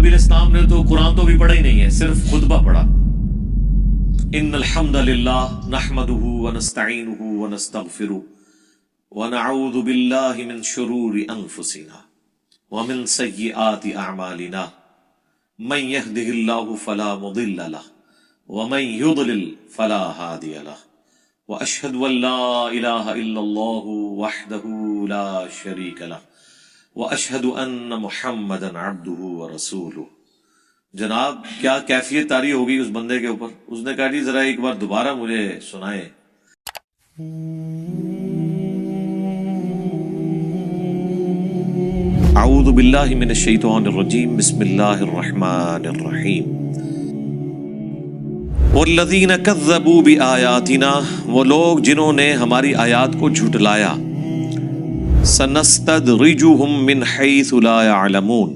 نبی علیہ السلام نے تو قرآن تو بھی پڑھا ہی نہیں ہے، صرف خطبہ پڑھا۔ ان الحمد للہ نحمده ونستعینه ونستغفره ونعوذ باللہ من شرور انفسنا ومن سیئات اعمالنا من يهده الله فلا مضل له ومن يضلل فلا هادي له واشهد ان لا اله الا الله وحده لا شريك له واشهد ان محمدا عبده ورسوله۔ جناب کیا کیفیت طاری ہوگی اس بندے کے اوپر؟ اس نے کہا جی ذرا ایک بار دوبارہ مجھے سنائے۔ اعوذ باللہ من الشیطان الرجیم، بسم اللہ الرحمن الرحیم۔ والذین کذبوا بآیاتنا، وہ لوگ جنہوں نے ہماری آیات کو جھٹلایا، سنستدرجہم من حیث لا یعلمون،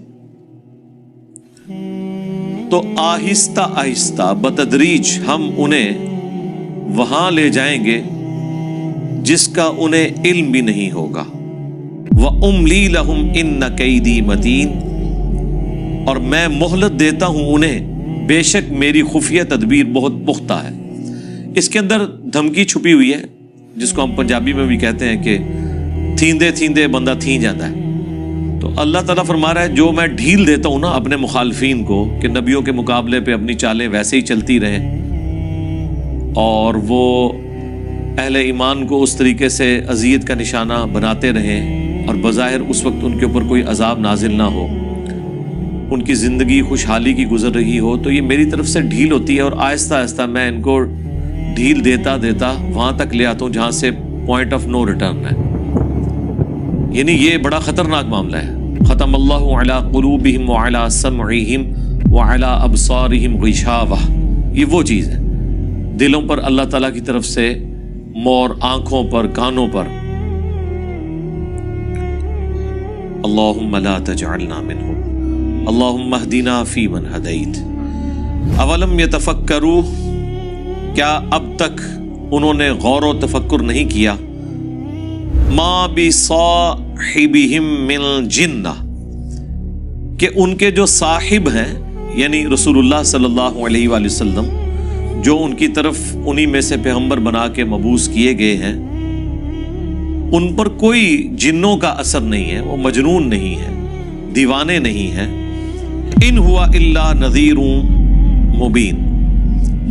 تو آہستہ آہستہ بتدریج ہم انہیں وہاں لے جائیں گے جس کا انہیں علم بھی نہیں ہوگا۔ وَأُمْلِي لَهُمْ إِنَّ كَيْدِي مَتِينٌ، اور میں مہلت دیتا ہوں انہیں، بے شک میری خفیہ تدبیر بہت پختہ ہے۔ اس کے اندر دھمکی چھپی ہوئی ہے، جس کو ہم پنجابی میں بھی کہتے ہیں کہ تھیندے تھیندے بندہ تھین جاتا ہے۔ تو اللہ تعالیٰ فرما رہا ہے جو میں ڈھیل دیتا ہوں نا اپنے مخالفین کو کہ نبیوں کے مقابلے پہ اپنی چالیں ویسے ہی چلتی رہیں اور وہ اہل ایمان کو اس طریقے سے اذیت کا نشانہ بناتے رہیں اور بظاہر اس وقت ان کے اوپر کوئی عذاب نازل نہ ہو، ان کی زندگی خوشحالی کی گزر رہی ہو، تو یہ میری طرف سے ڈھیل ہوتی ہے اور آہستہ آہستہ میں ان کو ڈھیل دیتا دیتا وہاں تک لے آتا ہوں جہاں سے پوائنٹ آف نو ریٹرن ہے۔ یعنی یہ بڑا خطرناک معاملہ ہے۔ ختم اللہ علی قلوبہم وعلی سمعہم وعلی ابصارہم غشاوہ، یہ وہ چیز ہے، دلوں پر اللہ تعالیٰ کی طرف سے مور، آنکھوں پر، کانوں پر۔ اللہم لا تجعلنا منہم اللہم اہدنا فیمن ہدیت۔ اولم یتفکروا، کیا اب تک انہوں نے غور و تفکر نہیں کیا؟ ما بصاحبہم من جنہ، کہ ان کے جو صاحب ہیں یعنی رسول اللہ صلی اللہ علیہ وآلہ وسلم، جو ان کی طرف انہی میں سے پیغمبر بنا کے مبعوث کیے گئے ہیں، ان پر کوئی جنوں کا اثر نہیں ہے، وہ مجنون نہیں ہے، دیوانے نہیں ہیں۔ ان ہوا الا نذیر مبین،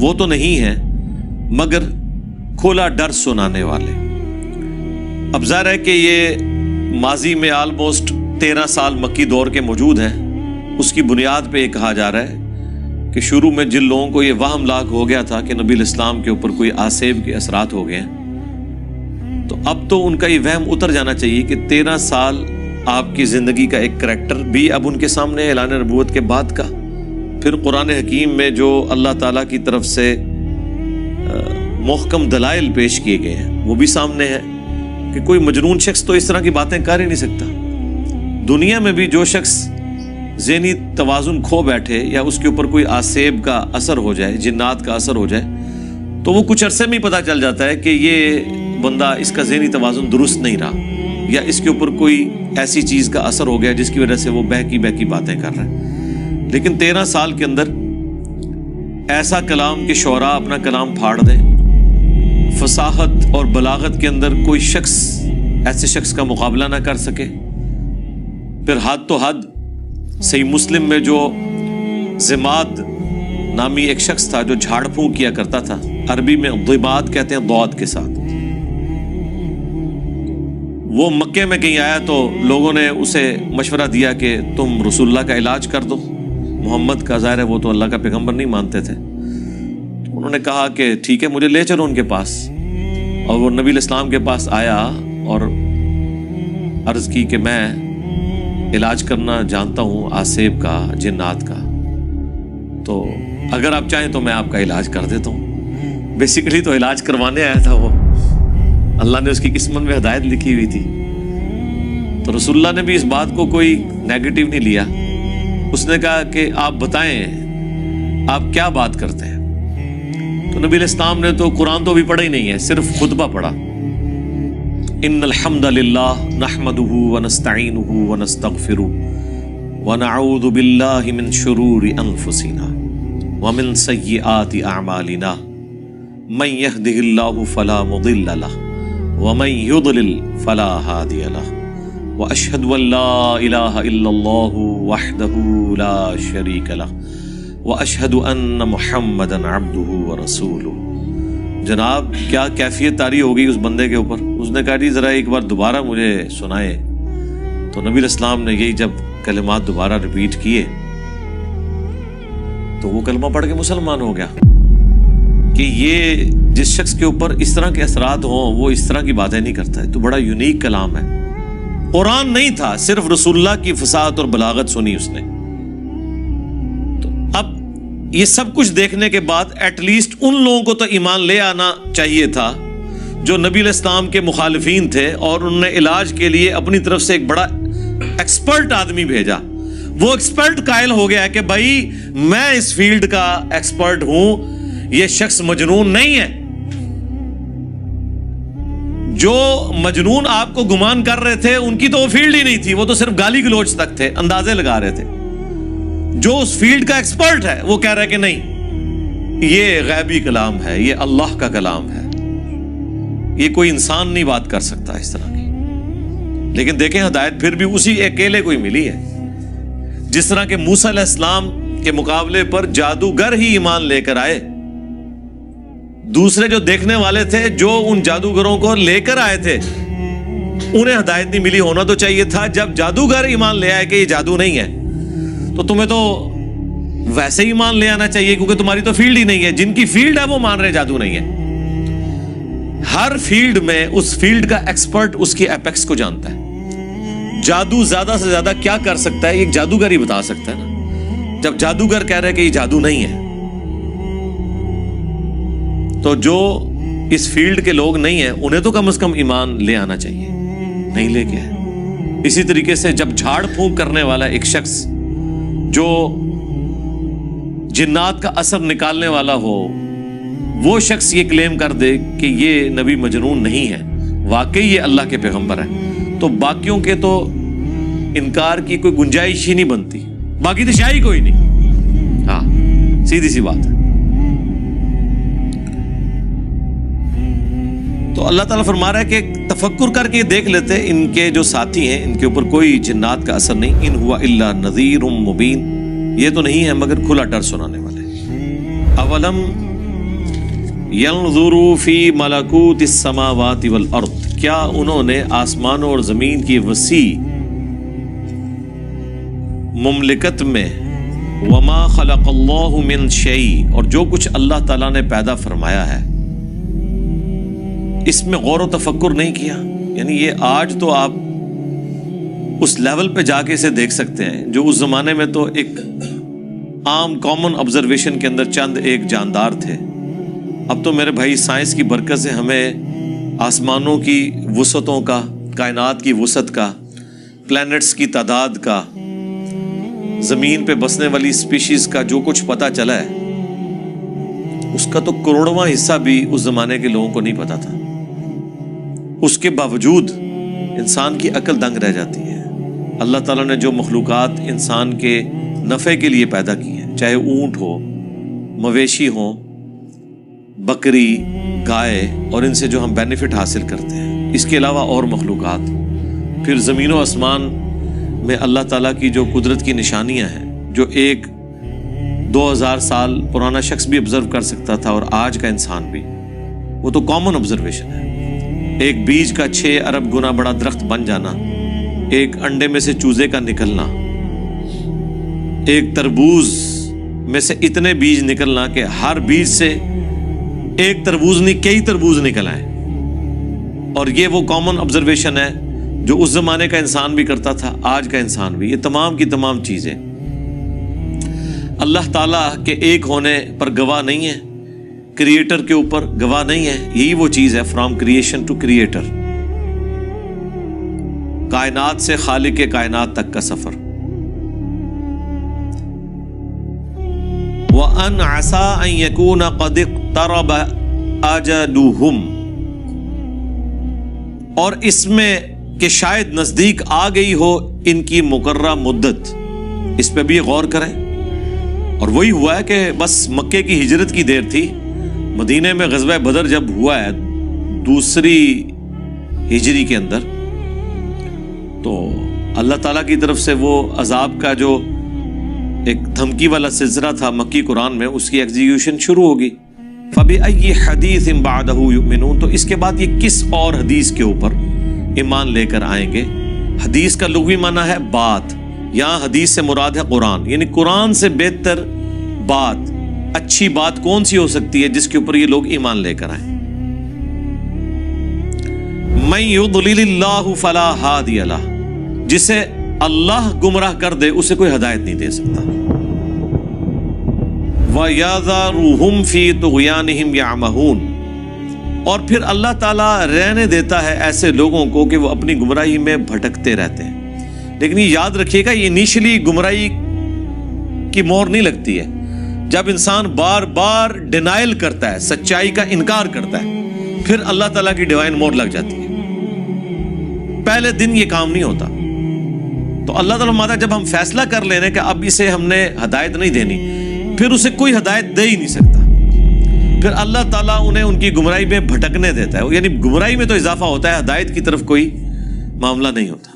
وہ تو نہیں ہے مگر کھلا ڈر سنانے والے۔ اب ظاہر ہے کہ یہ ماضی میں آلموسٹ 13 سال مکی دور کے موجود ہیں، اس کی بنیاد پہ یہ کہا جا رہا ہے کہ شروع میں جن لوگوں کو یہ وہم لاگ ہو گیا تھا کہ نبی علیہ السلام کے اوپر کوئی آسیب کے اثرات ہو گئے ہیں، تو اب تو ان کا یہ وہم اتر جانا چاہیے کہ 13 سال آپ کی زندگی کا ایک کریکٹر بھی اب ان کے سامنے اعلان نبوت کے بعد کا، پھر قرآن حکیم میں جو اللہ تعالیٰ کی طرف سے محکم دلائل پیش کیے گئے ہیں وہ بھی سامنے ہے کہ کوئی مجنون شخص تو اس طرح کی باتیں کر ہی نہیں سکتا۔ دنیا میں بھی جو شخص ذہنی توازن کھو بیٹھے یا اس کے اوپر کوئی آسیب کا اثر ہو جائے، جنات کا اثر ہو جائے، تو وہ کچھ عرصے میں ہی پتہ چل جاتا ہے کہ یہ بندہ، اس کا ذہنی توازن درست نہیں رہا یا اس کے اوپر کوئی ایسی چیز کا اثر ہو گیا جس کی وجہ سے وہ بہکی باتیں کر رہا ہے۔ لیکن 13 سال کے اندر ایسا کلام کہ شعراء اپنا کلام پھاڑ دیں، فصاحت اور بلاغت کے اندر کوئی شخص ایسے شخص کا مقابلہ نہ کر سکے۔ پھر حد تو حد، صحیح مسلم میں جو ضماد نامی ایک شخص تھا جو جھاڑ پھونک کیا کرتا تھا، عربی میں ضماد کہتے ہیں ضاد کے ساتھ، وہ مکے میں کہیں آیا تو لوگوں نے اسے مشورہ دیا کہ تم رسول اللہ کا علاج کر دو، محمد کا، ظاہر ہے وہ تو اللہ کا پیغمبر نہیں مانتے تھے۔ انہوں نے کہا کہ ٹھیک ہے مجھے لے چلو ان کے پاس، اور وہ نبی علیہ السلام کے پاس آیا اور عرض کی کہ میں علاج کرنا جانتا ہوں آسیب کا، جنات کا، تو اگر آپ چاہیں تو میں آپ کا علاج کر دیتا ہوں۔ بیسیکلی تو علاج کروانے آیا تھا وہ، اللہ نے اس کی قسمت میں ہدایت لکھی ہوئی تھی۔ تو رسول اللہ نے بھی اس بات کو کوئی نیگیٹو نہیں لیا، اس نے کہا کہ آپ بتائیں آپ کیا بات کرتے ہیں۔ تو نبی علیہ السلام نے تو قرآن تو بھی پڑھا ہی نہیں ہے، صرف خطبہ پڑھا۔ ان الحمد للہ نحمده ونستعینه ونستغفره ونعوذ باللہ من شرور انفسنا ومن سیئات اعمالنا من يهده الله فلا مضل له ومن يضلل فلا هادي له واشهد ان لا اله الا الله وحده لا شريك له واشهد ان محمدا عبده ورسوله۔ جناب کیا کیفیت طاری ہو گئی اس بندے کے اوپر۔ اس نے کہا جی ذرا ایک بار دوبارہ مجھے سنائے، تو نبی الاسلام نے یہی جب کلمات دوبارہ ریپیٹ کیے تو وہ کلمہ پڑھ کے مسلمان ہو گیا۔ کہ یہ جس شخص کے اوپر اس طرح کے اثرات ہوں وہ اس طرح کی باتیں نہیں کرتا ہے، تو بڑا یونیک کلام ہے۔ قرآن نہیں تھا، صرف رسول اللہ کی فصاحت اور بلاغت سنی اس نے۔ تو اب یہ سب کچھ دیکھنے کے بعد ایٹ لیسٹ ان لوگوں کو تو ایمان لے آنا چاہیے تھا جو نبی علیہ السلام کے مخالفین تھے، اور انہوں نے علاج کے لیے اپنی طرف سے ایک بڑا ایکسپرٹ آدمی بھیجا۔ وہ ایکسپرٹ قائل ہو گیا کہ بھائی میں اس فیلڈ کا ایکسپرٹ ہوں، یہ شخص مجنون نہیں ہے۔ جو مجنون آپ کو گمان کر رہے تھے ان کی تو وہ فیلڈ ہی نہیں تھی، وہ تو صرف گالی گلوچ تک تھے، اندازے لگا رہے تھے۔ جو اس فیلڈ کا ایکسپرٹ ہے وہ کہہ رہا ہے کہ نہیں، یہ غیبی کلام ہے، یہ اللہ کا کلام ہے، یہ کوئی انسان نہیں بات کر سکتا اس طرح کی۔ لیکن دیکھیں ہدایت پھر بھی اسی اکیلے کو ہی ملی ہے۔ جس طرح کہ موسیٰ علیہ السلام کے مقابلے پر جادوگر ہی ایمان لے کر آئے، دوسرے جو دیکھنے والے تھے جو ان جادوگروں کو لے کر آئے تھے انہیں ہدایت نہیں ملی۔ ہونا تو چاہیے تھا جب جادوگر ایمان لے آئے کہ یہ جادو نہیں ہے تو تمہیں تو ویسے ہی ایمان لے آنا چاہیے، کیونکہ تمہاری تو فیلڈ ہی نہیں ہے۔ جن کی فیلڈ ہے وہ مان رہے جادو نہیں ہے۔ ہر فیلڈ میں اس فیلڈ کا ایکسپرٹ اس کی ایپیکس کو جانتا ہے۔ جادو زیادہ سے زیادہ کیا کر سکتا ہے ایک جادوگر ہی بتا سکتا ہے نا۔ جب جادوگر کہہ رہے کہ یہ جادو نہیں ہے، تو جو اس فیلڈ کے لوگ نہیں ہیں انہیں تو کم از کم ایمان لے آنا چاہیے، نہیں لے کے ہے۔ اسی طریقے سے جب جھاڑ پھونک کرنے والا ایک شخص جو جنات کا اثر نکالنے والا ہو، وہ شخص یہ کلیم کر دے کہ یہ نبی مجنون نہیں ہے، واقعی یہ اللہ کے پیغمبر ہے، تو باقیوں کے تو انکار کی کوئی گنجائش ہی نہیں بنتی، باقی تو شاہی کوئی نہیں۔ ہاں سیدھی سی بات ہے۔ تو اللہ تعالیٰ فرما رہا ہے کہ تفکر کر کے دیکھ لیتے ان کے جو ساتھی ہیں ان کے اوپر کوئی جنات کا اثر نہیں۔ ان ہوا الا نذیر مبین، یہ تو نہیں ہے مگر کھلا ڈر سنانے والے۔ اولم ينظروا فی ملکوت السماوات والارض، کیا انہوں نے آسمانوں اور زمین کی وسیع مملکت میں، وما خلق اللہ من شیء، اور جو کچھ اللہ تعالیٰ نے پیدا فرمایا ہے، اس میں غور و تفکر نہیں کیا؟ یعنی یہ آج تو آپ اس لیول پہ جا کے اسے دیکھ سکتے ہیں جو اس زمانے میں تو ایک عام کامن آبزرویشن کے اندر چند ایک جاندار تھے۔ اب تو میرے بھائی سائنس کی برکت سے ہمیں آسمانوں کی وسعتوں کا، کائنات کی وسعت کا، پلینٹس کی تعداد کا، زمین پہ بسنے والی اسپیشیز کا جو کچھ پتہ چلا ہے، اس کا تو کروڑواں حصہ بھی اس زمانے کے لوگوں کو نہیں پتا تھا۔ اس کے باوجود انسان کی عقل دنگ رہ جاتی ہے۔ اللہ تعالیٰ نے جو مخلوقات انسان کے نفع کے لیے پیدا کی ہیں، چاہے اونٹ ہو، مویشی ہوں، بکری، گائے، اور ان سے جو ہم بینیفٹ حاصل کرتے ہیں، اس کے علاوہ اور مخلوقات، پھر زمین و آسمان میں اللہ تعالیٰ کی جو قدرت کی نشانیاں ہیں، جو ایک 2000 سال پرانا شخص بھی آبزرو کر سکتا تھا اور آج کا انسان بھی، وہ تو کامن آبزرویشن ہے۔ ایک بیج کا 6 ارب گنا بڑا درخت بن جانا، ایک انڈے میں سے چوزے کا نکلنا، ایک تربوز میں سے اتنے بیج نکلنا کہ ہر بیج سے ایک تربوز نہیں کئی تربوز نکل آئے، اور یہ وہ کامن آبزرویشن ہے جو اس زمانے کا انسان بھی کرتا تھا، آج کا انسان بھی۔ یہ تمام کی تمام چیزیں اللہ تعالیٰ کے ایک ہونے پر گواہ نہیں ہے، کریٹر کے اوپر گواہ نہیں ہے۔ یہی وہ چیز ہے فرام کریشن ٹو کریٹر، کائنات سے خالق کائنات تک کا سفر۔ وَأَنْ عَسَىٰ أَن يَكُونَ قَدِ اقْتَرَبَ أَجَلُهُمْ، اور اس میں کہ شاید نزدیک آ گئی ہو ان کی مقررہ مدت۔ اس پہ بھی غور کریں. اور وہی ہوا ہے کہ بس مکے کی ہجرت کی دیر تھی، مدینے میں غزوہ بدر جب ہوا ہے 2 ہجری کے اندر، تو اللہ تعالیٰ کی طرف سے وہ عذاب کا جو ایک دھمکی والا سلسلہ تھا مکی قرآن میں، اس کی ایگزیکیوشن شروع ہوگی. فَبِأَيِّ حَدِيثٍ بَعْدَهُ يُؤْمِنُونَ، تو اس کے بعد یہ کس اور حدیث کے اوپر ایمان لے کر آئیں گے. حدیث کا لغوی معنی ہے بات، یہاں حدیث سے مراد ہے قرآن، یعنی قرآن سے بہتر بات، اچھی بات کون سی ہو سکتی ہے جس کے اوپر یہ لوگ ایمان لے کر آئیں. مَن يُضْلِلِ اللَّهُ فَلَا هَادِيَ لَهُ، جسے اللہ گمراہ کر دے اسے کوئی ہدایت نہیں دے سکتا. وَيَذَرُهُمْ فِي طُغْيَانِهِمْ يَعْمَهُونَ، اور پھر اللہ تعالیٰ رہنے دیتا ہے ایسے لوگوں کو کہ وہ اپنی گمراہی میں بھٹکتے رہتے ہیں. لیکن یہ یاد رکھیے گا، یہ انیشلی گمراہی کی مہر نہیں لگتی ہے. جب انسان بار بار ڈینائل کرتا ہے، سچائی کا انکار کرتا ہے، پھر اللہ تعالیٰ کی ڈیوائن مہر لگ جاتی ہے. پہلے دن یہ کام نہیں ہوتا. تو اللہ تعالیٰ فرماتا ہے جب ہم فیصلہ کر لینے کہ اب اسے ہم نے ہدایت نہیں دینی، پھر اسے کوئی ہدایت دے ہی نہیں سکتا. پھر اللہ تعالیٰ انہیں ان کی گمراہی میں بھٹکنے دیتا ہے، یعنی گمراہی میں تو اضافہ ہوتا ہے، ہدایت کی طرف کوئی معاملہ نہیں ہوتا.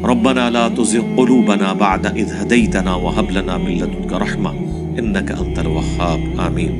ربنا لا تزغ قلوبنا بعد اذ هديتنا وهب لنا من لدنك رحمة انك انت الوهاب. آمین.